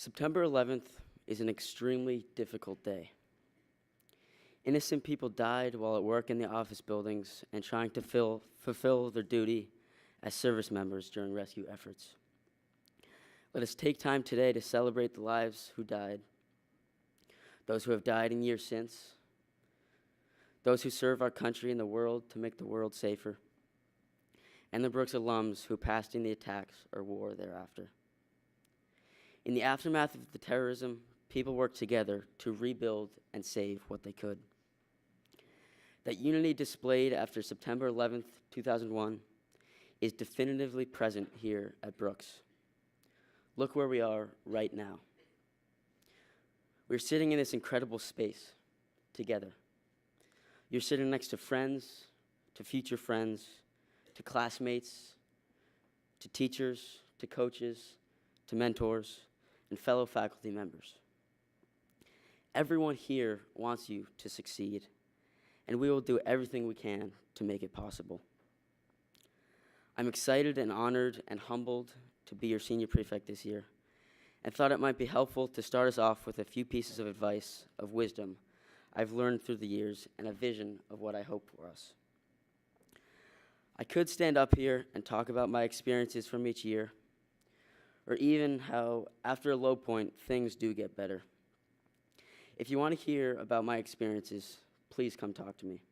September 11th is an extremely difficult day. Innocent people died while at work in the office buildings and trying to fulfill their duty as service members during rescue efforts. Let us take time today to celebrate the lives who died, those who have died in years since, those who serve our country and the world to make the world safer, and the Brooks alums who passed in the attacks or war thereafter. In the aftermath of the terrorism, people worked together to rebuild and save what they could. That unity displayed after September 11th, 2001 is definitively present here at Brooks. Look where we are right now. We're sitting in this incredible space together. You're sitting next to friends, to future friends, to classmates, to teachers, to coaches, to mentors, and fellow faculty members. Everyone here wants you to succeed, and we will do everything we can to make it possible. I'm excited and honored and humbled to be your senior prefect this year, and thought it might be helpful to start us off with a few pieces of advice, of wisdom I've learned through the years, and a vision of what I hope for us. I could stand up here and talk about my experiences from each year, or even how, after a low point, things do get better. If you want to hear about my experiences, please come talk to me.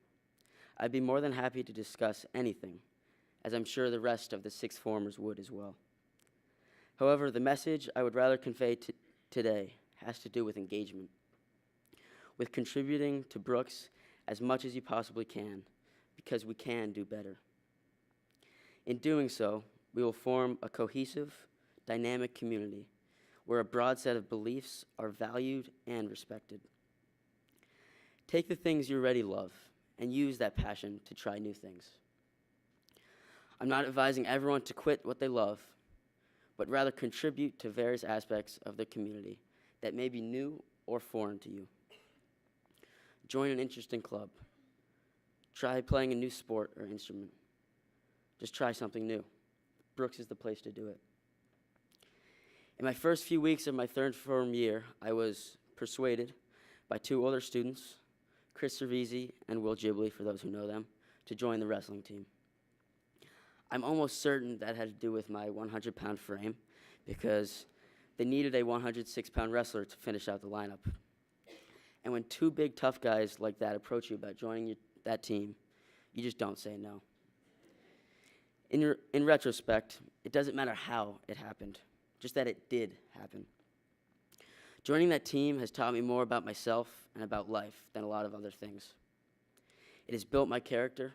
I'd be more than happy to discuss anything, as I'm sure the rest of the sixth formers would as well. However, the message I would rather convey today has to do with engagement, with contributing to Brooks as much as you possibly can, because we can do better. In doing so, we will form a cohesive, dynamic community where a broad set of beliefs are valued and respected. Take the things you already love and use that passion to try new things. I'm not advising everyone to quit what they love, but rather contribute to various aspects of the community that may be new or foreign to you. Join an interesting club. Try playing a new sport or instrument. Just try something new. Brooks is the place to do it. In my first few weeks of my third form year, I was persuaded by two older students, Chris Cervisi and Will Ghibli, for those who know them, to join the wrestling team. I'm almost certain that had to do with my 100-pound frame, because they needed a 106-pound wrestler to finish out the lineup. And when two big, tough guys like that approach you about joining that team, you just don't say no. In retrospect, it doesn't matter how it happened, just that it did happen. Joining that team has taught me more about myself and about life than a lot of other things. It has built my character,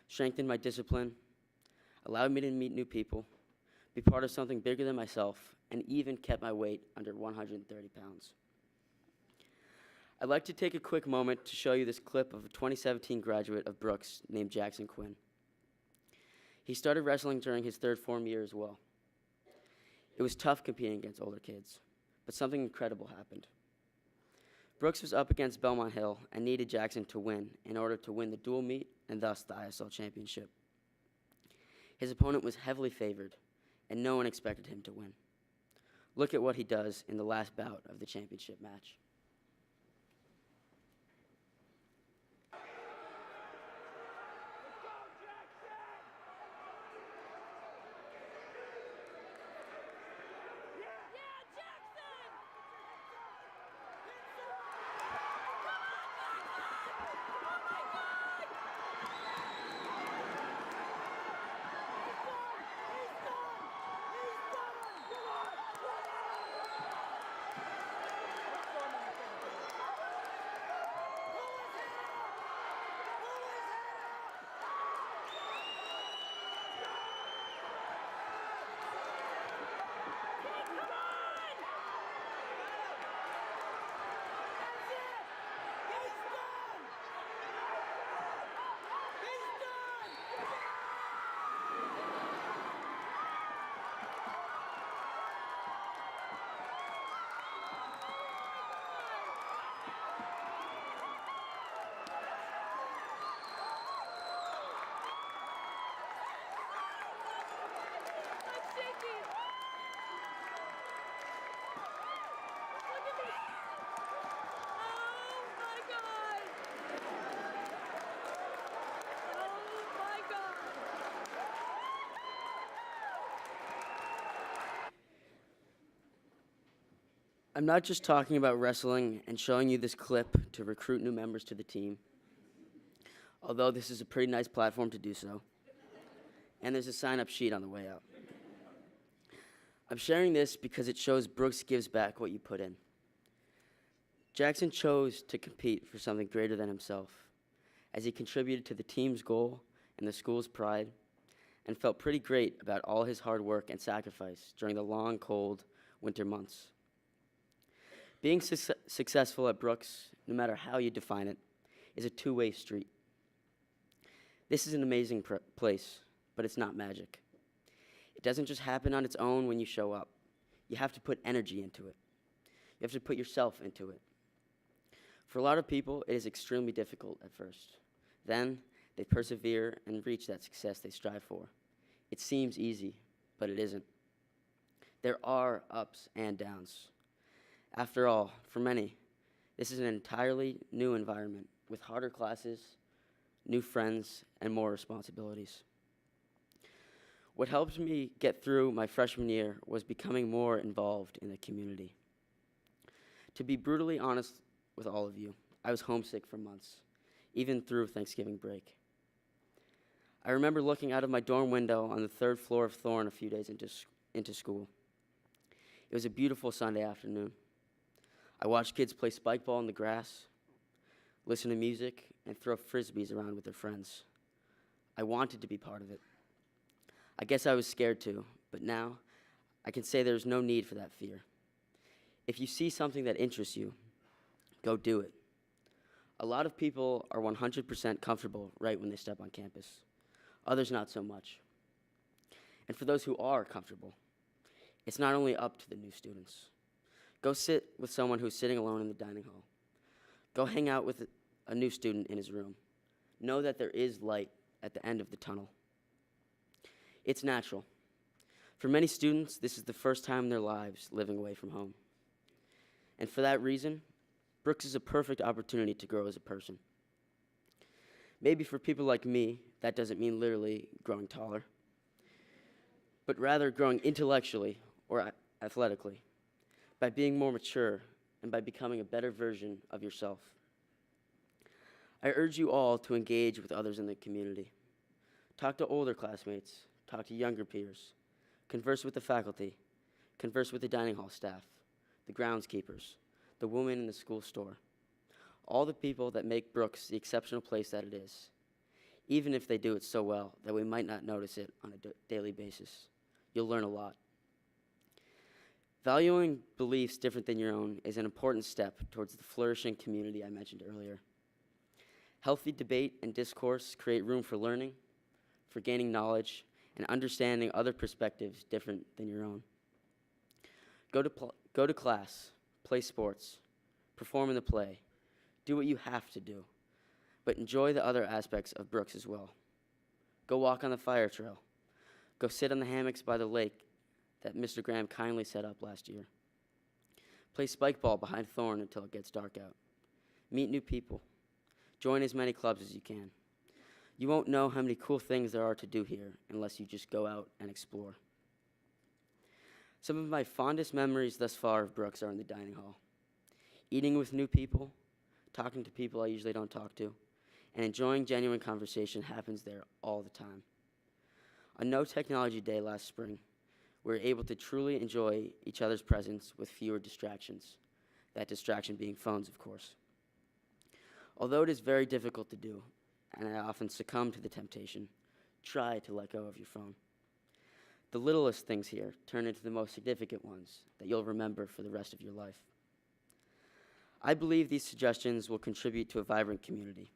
strengthened my discipline, allowed me to meet new people, be part of something bigger than myself, and even kept my weight under 130 pounds. I'd like to take a quick moment to show you this clip of a 2017 graduate of Brooks named Jackson Quinn. He started wrestling during his third form year as well. It was tough competing against older kids, but something incredible happened. Brooks was up against Belmont Hill and needed Jackson to win in order to win the dual meet and thus the ISL championship. His opponent was heavily favored, and no one expected him to win. Look at what he does in the last bout of the championship match. I'm not just talking about wrestling and showing you this clip to recruit new members to the team, although this is a pretty nice platform to do so, and there's a sign-up sheet on the way out. I'm sharing this because it shows Brooks gives back what you put in. Jackson chose to compete for something greater than himself, as he contributed to the team's goal and the school's pride, and felt pretty great about all his hard work and sacrifice during the long, cold winter months. Being successful at Brooks, no matter how you define it, is a two-way street. This is an amazing place, but it's not magic. It doesn't just happen on its own when you show up. You have to put energy into it. You have to put yourself into it. For a lot of people, it is extremely difficult at first. Then, they persevere and reach that success they strive for. It seems easy, but it isn't. There are ups and downs. After all, for many, this is an entirely new environment with harder classes, new friends, and more responsibilities. What helped me get through my freshman year was becoming more involved in the community. To be brutally honest with all of you, I was homesick for months, even through Thanksgiving break. I remember looking out of my dorm window on the third floor of Thorne a few days into school. It was a beautiful Sunday afternoon. I watched kids play spike ball in the grass, listen to music, and throw frisbees around with their friends. I wanted to be part of it. I guess I was scared too, but now I can say there's no need for that fear. If you see something that interests you, go do it. A lot of people are 100% comfortable right when they step on campus. Others not so much. And for those who are comfortable, it's not only up to the new students. Go sit with someone who's sitting alone in the dining hall. Go hang out with a new student in his room. Know that there is light at the end of the tunnel. It's natural. For many students, this is the first time in their lives living away from home. And for that reason, Brooks is a perfect opportunity to grow as a person. Maybe for people like me, that doesn't mean literally growing taller, but rather growing intellectually or athletically, by being more mature and by becoming a better version of yourself. I urge you all to engage with others in the community. Talk to older classmates, talk to younger peers, converse with the faculty, converse with the dining hall staff, the groundskeepers, the woman in the school store, all the people that make Brooks the exceptional place that it is, even if they do it so well that we might not notice it on a daily basis. You'll learn a lot. Valuing beliefs different than your own is an important step towards the flourishing community I mentioned earlier. Healthy debate and discourse create room for learning, for gaining knowledge, and understanding other perspectives different than your own. Go to class, play sports, perform in the play, do what you have to do, but enjoy the other aspects of Brooks as well. Go walk on the fire trail. Go sit on the hammocks by the lake that Mr. Graham kindly set up last year. Play spike ball behind Thorne until it gets dark out. Meet new people. Join as many clubs as you can. You won't know how many cool things there are to do here unless you just go out and explore. Some of my fondest memories thus far of Brooks are in the dining hall. Eating with new people, talking to people I usually don't talk to, and enjoying genuine conversation happens there all the time. On No Technology Day last spring, we were able to truly enjoy each other's presence with fewer distractions, that distraction being phones, of course. Although it is very difficult to do, and I often succumb to the temptation, try to let go of your phone. The littlest things here turn into the most significant ones that you'll remember for the rest of your life. I believe these suggestions will contribute to a vibrant community,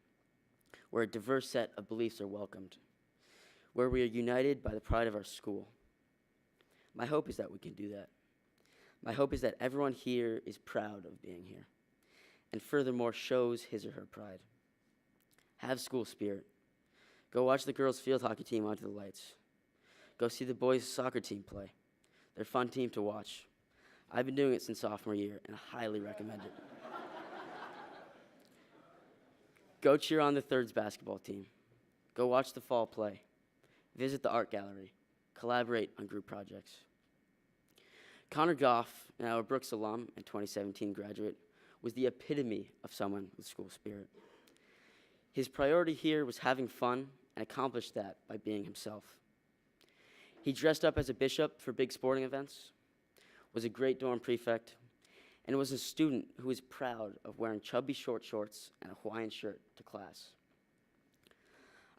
where a diverse set of beliefs are welcomed, where we are united by the pride of our school. My hope is that we can do that. My hope is that everyone here is proud of being here, and furthermore shows his or her pride. Have school spirit. Go watch the girls' field hockey team onto the lights. Go see the boys' soccer team play. They're a fun team to watch. I've been doing it since sophomore year, and I highly recommend it. Go cheer on the Thirds basketball team. Go watch the fall play. Visit the art gallery. Collaborate on group projects. Connor Goff, our Brooks alum and 2017 graduate, was the epitome of someone with school spirit. His priority here was having fun and accomplished that by being himself. He dressed up as a bishop for big sporting events, was a great dorm prefect, and was a student who was proud of wearing chubby short shorts and a Hawaiian shirt to class.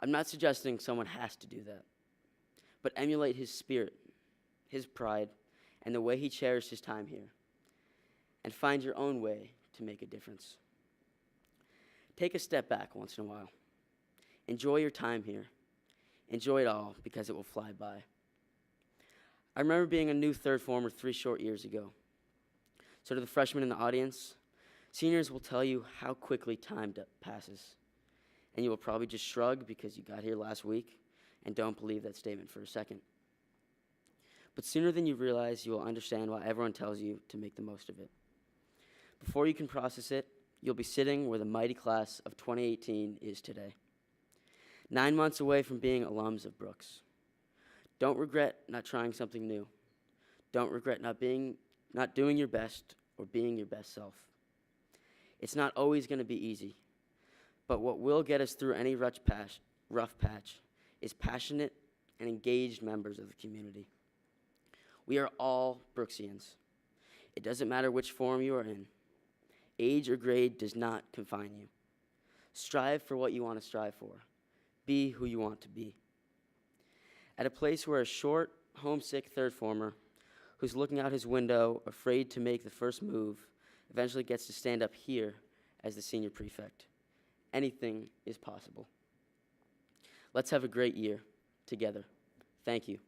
I'm not suggesting someone has to do that, but emulate his spirit, his pride, and the way he cherished his time here, and find your own way to make a difference. Take a step back once in a while. Enjoy your time here. Enjoy it all, because it will fly by. I remember being a new third former 3 short years ago. So to the freshmen in the audience, seniors will tell you how quickly time passes. And you will probably just shrug because you got here last week and don't believe that statement for a second. But sooner than you realize, you will understand why everyone tells you to make the most of it. Before you can process it, you'll be sitting where the mighty class of 2018 is today. 9 months away from being alums of Brooks. Don't regret not trying something new. Don't regret not doing your best or being your best self. It's not always going to be easy, but what will get us through any rough patch is passionate and engaged members of the community. We are all Brooksians. It doesn't matter which form you are in. Age or grade does not confine you. Strive for what you want to strive for. Be who you want to be. At a place where a short, homesick third former who's looking out his window, afraid to make the first move, eventually gets to stand up here as the senior prefect. Anything is possible. Let's have a great year together. Thank you.